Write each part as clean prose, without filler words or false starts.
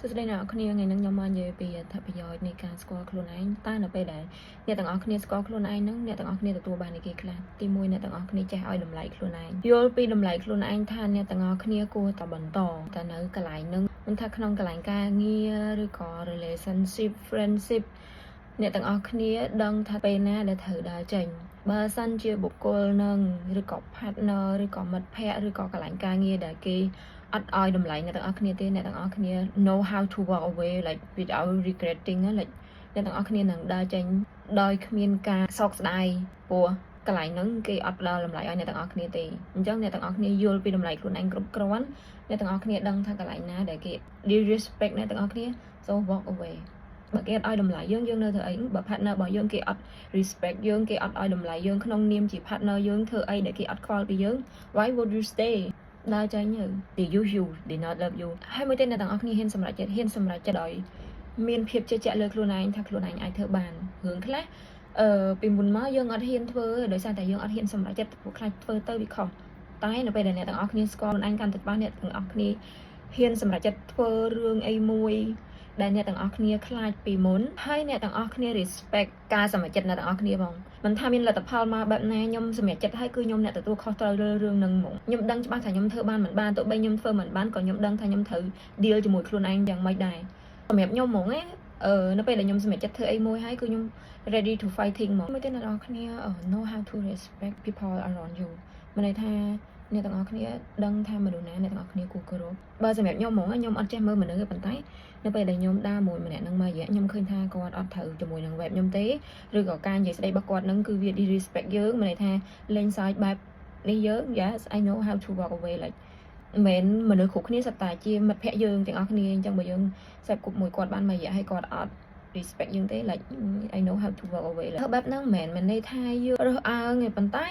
សួស្តីអ្នកនរគ្នាថ្ងៃនេះខ្ញុំមកនិយាយពីអត្ថប្រយោជន៍នៃការស្គាល់ខ្លួនឯងតើនៅពេលដែលអ្នកទាំងអស់គ្នាស្គាល់ខ្លួនឯងនឹងអ្នកទាំងអស់គ្នាទទួលបាននៃគេខ្លះទី1អ្នកទាំងអស់គ្នាចេះឲ្យតម្លៃខ្លួនឯងយល់ពីតម្លៃខ្លួនឯងថាអ្នកទាំងអស់គ្នាគួរតែបន្តតែនៅកន្លែងនឹងមិនថាក្នុងកន្លែងការងារឬក៏ relationship friendship អ្នកទាំងអស់គ្នាដឹងថាពេលណាដែលត្រូវដើរចេញបើសិនជាបុគ្គលនឹងឬក៏ partner ឬក៏មិត្តភ័ក្តិឬក៏កន្លែងការងារដែលគេអត់ឲ្យតម្លៃអ្នកទាំងអស់គ្នាទេអ្នកទាំងអស់គ្នា know how to walk away like without regretting like អ្នកទាំងអស់គ្នានឹងដើរចេញដោយគ្មានការសោកស្ដាយព្រោះកន្លែងហ្នឹងគេអត់ផ្ដល់តម្លៃឲ្យអ្នកទាំងអស់គ្នាទេអញ្ចឹងអ្នកទាំងអស់គ្នាយល់ពីតម្លៃខ្លួនឯងគ្រប់គ្រាន់អ្នកទាំងអស់គ្នាដឹងថាកន្លែងណាដែលគេ disrespect អ្នកទាំងអស់គ្នា so walk away បើគេអត់ឲ្យតម្លៃយើងនៅធ្វើអីបើ partner របស់យើងគេអត់ respect យើងគេអត់ឲ្យតម្លៃយើងក្នុងនាមជា partner យើងធ្វើអីដែលគេអត់ខ្វល់ពីយើង why would you stay ដើរចេញទៅ they use you they not love you ហើយមួយទៀតអ្នកទាំងអស់គ្នាហ៊ានសម្រេចចិត្តដោយមានភាពជឿជាក់លើខ្លួនឯងថាខ្លួនឯងអាចធ្វើបានរឿងខ្លះពីមុនមកយើងអត់ហ៊ានធ្វើដោយសារតែយើងអត់ហ៊ានសម្រេចចិត្តពួកខ្លាចធ្វើទៅវាខុសតែនៅពេលដែលអ្នកទាំងអស់គ្នាស្គាល់ខ្លួនឯងកាន់តែច្បាស់អ្នកទាំងអស់គ្នាហ៊ានសម្រេចចិត្តធ្វើរឿងអីមួយដែលអ្នកទាំងអស់គ្នាខ្លាចពីមុនហើយអ្នកទាំងអស់គ្នា respect ការសម្រេចចិត្តអ្នកទាំងអស់គ្នាផងមិនថាមានលទ្ធផលមកបែបណាខ្ញុំសម្រេចចិត្តហើយគឺខ្ញុំអ្នកទទួលខុសត្រូវលើរឿងហ្នឹងហ្មងខ្ញុំដឹងច្បាស់ថាខ្ញុំធ្វើបានមិនបានទោះបីខ្ញុំធ្វើមិនបានក៏ខ្ញុំដឹងថាខ្ញុំត្រូវ deal ជាមួយខ្លួនឯងយ៉ាងម៉េចដែរសម្រាប់ខ្ញុំហ្មងនៅពេលដែលខ្ញុំសម្រេចចិត្តធ្វើអីមួយហើយគឺខ្ញុំ ready to fighting ហ្មងមួយទៀតអ្នកទាំងអស់គ្នា know how to respect people around you មានន័យថាអ្នកទាំងអស់គ្នាដឹងថាមនុស្សណាអ្នកទាំងអស់គ្នាគួរគោរពបើសម្រាប់ខ្ញុំហ្មងខ្ញុំអត់ចេះមើលមនុស្សទេប៉ុន្តែនៅពេលដែលខ្ញុំដើរមួយម្នាក់នឹងមករយៈខ្ញុំឃើញថាគាត់អត់ត្រូវជាមួយនឹង web ខ្ញុំទេឬក៏ការនិយាយស្ដីរបស់គាត់នឹងគឺវា disrespect យើងមានន័យថាលេងសើចបែបនេះយើង yes I know how to walk away like មិនមនុស្សគ្រប់គ្នាសុទ្ធតែជាមិត្តភក្តិយើងទាំងអស់គ្នាអញ្ចឹងបើយើងសេពគប់មួយគាត់បានមករយៈហើយគាត់អត់ respect យើងទេ like I know how to walk away បែបហ្នឹងមិនមែនន័យថាយើងរើសអើងទេប៉ុន្តែ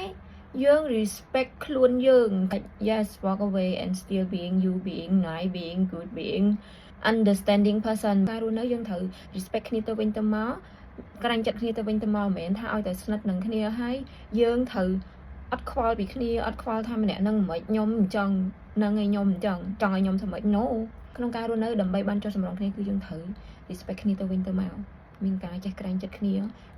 យើង respect ខ្លួនយើង like yes walk away and still being you being nice being good being understanding person ការរស់នៅយើងត្រូវ respect គ្នាទៅវិញទៅមកក្រាញ់ចិត្តគ្នាទៅវិញទៅមកមិនមែនថាឲ្យតែស្និទ្ធនឹងគ្នាហើយយើងត្រូវអត់ខ្វល់ពីគ្នាអត់ខ្វល់ថាម្នាក់នឹងមិនខ្ញុំអញ្ចឹងនឹងឲ្យខ្ញុំអញ្ចឹងចង់ឲ្យខ្ញុំធ្វើម៉េច no ក្នុងការរស់នៅដើម្បីបានចុះសម្រុងគ្នាគឺយើងត្រូវ respect គ្នាទៅវិញទៅមកមានការចេះក្រាញ់ចិត្តគ្នា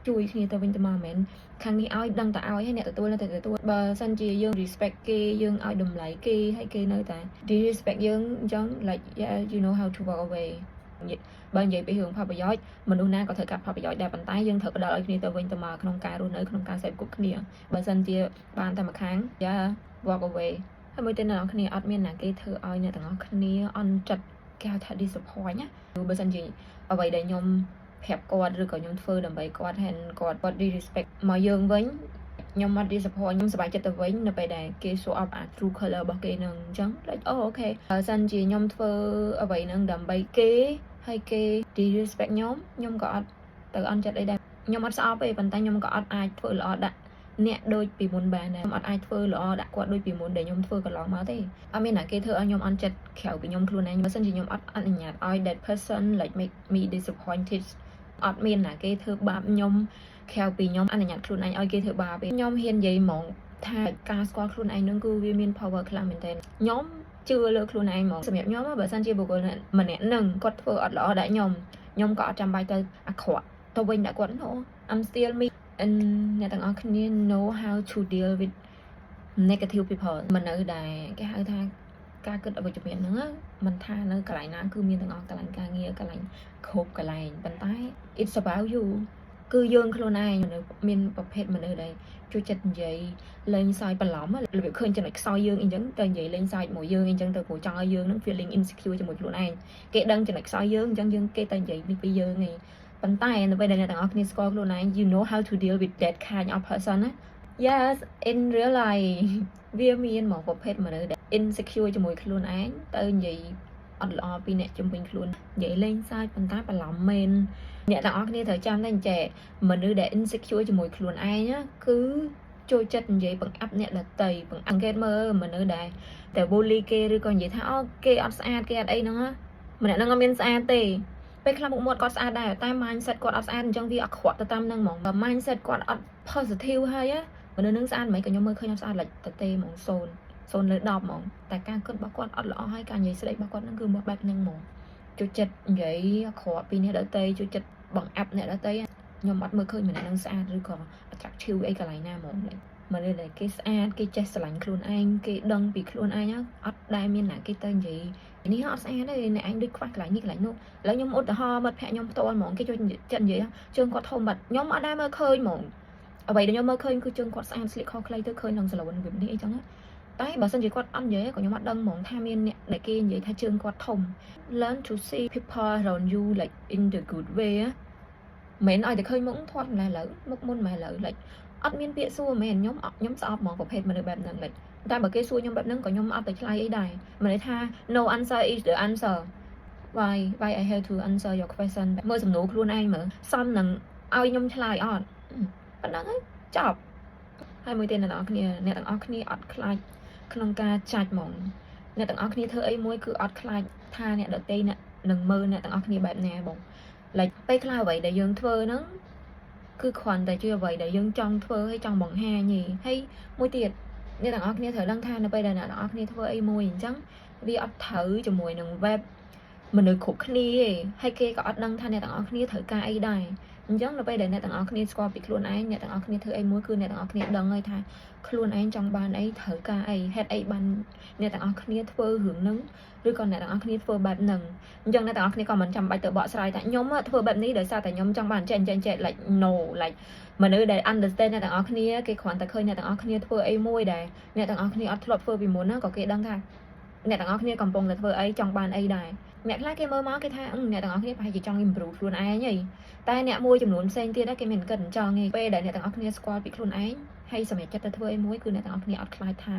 ជួយគ្នាទៅវិញទៅមកមិនមែនខាងនេះឲ្យដឹងតែឲ្យហើយអ្នកទទួលនៅតែទទួលបើសិនជាយើង respect គេយើងឲ្យតម្លៃគេហើយគេនៅតែ disrespect យើងអញ្ចឹង like yeah you know how to walk away បើនិយាយពីរឿងផលប្រយោជន៍មនុស្សណាក៏ត្រូវការផលប្រយោជន៍ដែរប៉ុន្តែយើងត្រូវផ្ដល់ឲ្យគ្នាទៅវិញទៅមកក្នុងការរស់នៅក្នុងការសេពគប់គ្នាបើសិនជាបានតែម្ខាង yeah walk away ហើយមួយទៀតអ្នកនរគ្នាអត់មានណាគេធ្វើឲ្យអ្នកទាំងអស់គ្នាអន់ចិត្តគេហៅថា disappoint ណាបើសិនជាអ្វីដែលខ្ញុំប្រាប់គាត់ឬក៏ខ្ញុំធ្វើដើម្បីគាត់ហើយគាត់ disrespect មកយើងវិញខ្ញុំអត់ disappoint ខ្ញុំសប្បាយចិត្តទៅវិញនៅពេលដែលគេ show up true color របស់គេនឹងអញ្ចឹង like អូខេបើសិនជាខ្ញុំធ្វើអ្វីហ្នឹងដើម្បីគេហើយគេ disrespect ខ្ញុំក៏អត់ទៅអន់ចិត្តអីដែរខ្ញុំអត់ស្អប់ទេប៉ុន្តែខ្ញុំក៏អត់អាចធ្វើល្អដាក់អ្នកដូចពីមុនបានដែរខ្ញុំអត់អាចធ្វើល្អដាក់គាត់ដូចពីមុនដែលខ្ញុំធ្វើកន្លងមកទេអត់មានណាគេធ្វើឲ្យខ្ញុំអន់ចិត្តក្រៅពីខ្ញុំខ្លួនឯងបើសិនជាខ្ញុំអត់អនុញ្ញាតឲ្យ that person like make me disappointed អត់មានណាគេធ្វើបាបខ្ញុំក្រៅពីខ្ញុំអនុញ្ញាតខ្លួនឯងឲ្យគេធ្វើបាបទេខ្ញុំហ៊ាននិយាយហ្មងថាការស្គាល់ខ្លួនឯងនឹងគឺវាមាន power ខ្លាំងមែនទែនខ្ញុំជឿលើខ្លួនឯងហ្មងសម្រាប់ខ្ញុំបើសិនជាបុគ្គលម្នាក់នឹងគាត់ធ្វើអត់ល្អដាក់ខ្ញុំក៏អត់ចាំបាច់ទៅអាក្រក់ទៅវិញដាក់គាត់ no I'm still me and អ្នកទាំងអស់គ្នា know how to deal with negative people មនុស្សដែលគេហៅថាការគិតអវិជ្ជមានហ្នឹងមិនថានៅកន្លែងណាគឺមានទាំងអស់កន្លែងការងារកន្លែងគ្រប់កន្លែងប៉ុន្តែ it's about you គឺយើងខ្លួនឯងមានប្រភេទមនុស្សដែលជួយចិត្តនិយាយលេងសើចបន្លំរបៀបឃើញចំណុចខ្សោយយើងអីចឹងទៅនិយាយលេងសើចមួយយើងអីចឹងទៅព្រោះចង់ឲ្យយើងហ្នឹង feeling insecure ជាមួយខ្លួនឯងគេដឹងចំណុចខ្សោយយើងអញ្ចឹងយើងគេតែនិយាយនេះពីយើងឯងប៉ុន្តែនៅពេលដែលអ្នកទាំងអស់គ្នាស្គាល់ខ្លួនឯង you know how to deal with that kind of person ណា yes in real life វាមានមកប្រភេទមនុស្សដែល insecure ជាមួយខ្លួនឯងទៅនិយាយអត់ល្អពីអ្នកជំនាញខ្លួននិយាយលេងសើចប៉ុន្តែបន្លំមែនអ្នកទាំងអស់គ្នាត្រូវចាំតែចេះមនុស្សដែល insecure ជាមួយខ្លួនឯងគឺចូលចិត្តនិយាយបង្អាប់អ្នកដទៃបង្អង្កេតមើលមនុស្សដែលតែ bully គេឬក៏និយាយថាអូគេអត់ស្អាតគេអត់អីហ្នឹងម្នាក់ហ្នឹងអត់មានស្អាតទេពេលខ្លះមុខមាត់គាត់ស្អាតដែរតែ mindset គាត់អត់ស្អាតអញ្ចឹងវាអាក្រក់ទៅតាមហ្នឹងហ្មងបើ mindset គាត់អត់ positive ហើយមនុស្សនឹងស្អាតមិនក៏ខ្ញុំមើលឃើញអត់ស្អាតlike តែទេហ្មង0 លើ 10ហ្មងតែការគិតរបស់គាត់អត់ល្អហើយការនិយាយស្ដីរបស់គាត់ហ្នឹងគឺមកបែបហ្នឹងហ្មង ជួយចិត្តនិយាយខកពីអ្នកដទៃជួយចិត្តបង្អាប់អ្នកដទៃខ្ញុំអត់មើលឃើញម្នាក់នឹងស្អាតឬក៏ attractive អីកន្លែងណាហ្មងមកលើគេស្អាតគេចេះស្រឡាញ់ខ្លួនឯងគេដឹងពីខ្លួនឯងអត់ដែលមានណាគេទៅនិយាយនេះអត់ស្អាតទេអ្នកឯងដូចខ្វះកន្លែងនេះកន្លែងនោះឥឡូវខ្ញុំឧទាហរណ៍មិត្តភក្តិខ្ញុំផ្ទាល់ហ្មងគេជួយចិត្តនិយាយជើងគាត់ធំបាត់ខ្ញុំអត់ដែលមើលឃើញហ្មងអ្វីដែលខ្ញុំមើលឃើញគឺជើងគាត់ស្អាតស្លៀកខោខ្លីទៅឃើញក្នុងសាឡូនវានេះអីចឹងតែបើសិនជាគាត់អត់និយាយក៏ខ្ញុំអត់ដឹងហ្មងថាមានអ្នកដែលគេនិយាយថាជើងគាត់ធំ learn to see people around you like in the good way មិនឲ្យតែឃើញមុខធាត់ម្ល៉េះលើមុខមុនម្ល៉េះលើ like អត់មានពាក្យសួរមែនខ្ញុំស្អប់ហ្មងប្រភេទមនុស្សបែបហ្នឹង like តែបើគេសួរខ្ញុំបែបហ្នឹងក៏ខ្ញុំអត់ទៅឆ្លើយអីដែរមិនន័យថា no answer is the answer why I have to answer your question មើលសំណួរខ្លួនឯងមើលសមនឹងឲ្យខ្ញុំឆ្លើយអត់ប៉ុណ្ណឹងហើយចប់ហើយមួយទៀតអ្នកទាំងអស់គ្នាអត់ខ្លាចក្នុងការចាច់ហ្មងអ្នកទាំងអស់គ្នាធ្វើអីមួយគឺអត់ខ្លាចថាអ្នកដទៃអ្នកនឹងមើលអ្នកទាំងអស់គ្នាបែបណាបង like ពេលខ្លះអ្វីដែលយើងធ្វើហ្នឹងគឺគ្រាន់តែជាអ្វីដែលយើងចង់ធ្វើហើយចង់បង្ហាញទេហើយមួយទៀតអ្នកទាំងអស់គ្នាត្រូវដឹងថានៅពេលដែលអ្នកទាំងអស់គ្នាធ្វើអីមួយអញ្ចឹងវាអត់ត្រូវជាមួយនឹង web មនុស្សគ្រប់គ្នាទេហើយគេក៏អត់ដឹងថាអ្នកទាំងអស់គ្នាត្រូវការអីដែរអញ្ចឹងនៅពេលដែលអ្នកទាំងអស់គ្នាស្គាល់ពីខ្លួនឯងអ្នកទាំងអស់គ្នាធ្វើអីមួយគឺអ្នកទាំងអស់គ្នាដឹងហើយថាខ្លួនឯងចង់បានអីត្រូវការអីហេតុអីបានអ្នកទាំងអស់គ្នាធ្វើរឿងហ្នឹងឬក៏អ្នកទាំងអស់គ្នាធ្វើបែបហ្នឹងអញ្ចឹងអ្នកទាំងអស់គ្នាក៏មិនចាំបាច់ទៅបកស្រាយថាខ្ញុំធ្វើបែបនេះដោយសារតែខ្ញុំចង់បានចេះ like no like មនុស្សដែល understand អ្នកទាំងអស់គ្នាគេគ្រាន់តែឃើញអ្នកទាំងអស់គ្នាធ្វើអីមួយដែលអ្នកទាំងអស់គ្នាអត់ធ្លាប់ធ្វើពីមុនណាក៏គេដឹងថាអ្នកទាំងអស់គ្នាកំពុងតែធ្វើអីចង់បានអីដែរអ្នកខ្លះគេមើលមកគេថាអ្នកទាំងអស់គ្នាប្រហែលជាចង់ improve ខ្លួនឯងហីតែអ្នកមួយចំនួនផ្សេងទៀតគេមិនគិតអញ្ចឹងទេពេលដែលអ្នកទាំងអស់គ្នាស្គាល់ពីខ្លួនឯងហើយសម្រាប់ចិត្តទៅធ្វើអីមួយគឺអ្នកទាំងអស់គ្នាអត់ខ្លាចថា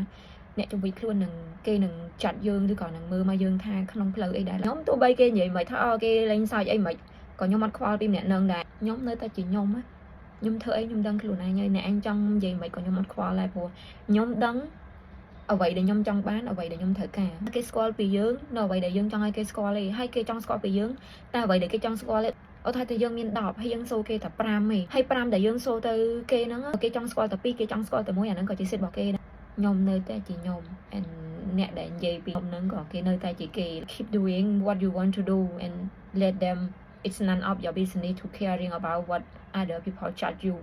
អ្នកជុំវិញខ្លួននឹងគេនឹងចាត់យើងឬក៏នឹងមើលមកយើងថាក្នុងផ្លូវអីដែរខ្ញុំទោះបីគេនិយាយមិនថាគេលេងសើចអីមិនក៏ខ្ញុំអត់ខ្វល់ពីម្នាក់នឹងដែរខ្ញុំនៅតែជាខ្ញុំខ្ញុំធ្វើអីខ្ញុំដឹងខ្លួនឯងហើយអ្នកឯងចង់និយាយមិនក៏ខ្ញុំអត់ខ្វល់ដែរព្រោះខ្ញុំដឹងអ្វីដែលខ្ញុំចង់បានអ្វីដែលខ្ញុំត្រូវការគេស្គាល់ពីយើងនៅអ្វីដែលយើងចង់ឲ្យគេស្គាល់ឯងហើយគេចង់ស្គាល់ពីយើងតែអ្វីដែលគេចង់ស្គាល់អូថាតែយើងមាន10ហើយយើងសូគេតែ5ឯងហើយ5ដែលយើងសូទៅគេហ្នឹងគេចង់ស្គាល់តែ2គេចង់ស្គាល់តែ1អាហ្នឹងក៏ជាសិទ្ធិរបស់គេដែរខ្ញុំនៅតែជាខ្ញុំ and អ្នកដែលនិយាយពីខ្ញុំហ្នឹងក៏គេនៅតែជាគេ keep doing what you want to do and let them it's none of your business to caring about what other people judge you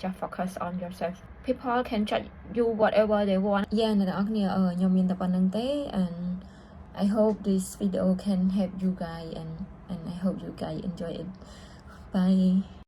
just focus on yourself people can judge you whatever they want អ្នកទាំងអស់គ្នាខ្ញុំមានតែប៉ុណ្្នឹងទេ and I hope this video can help you guys and I hope you guys enjoy it bye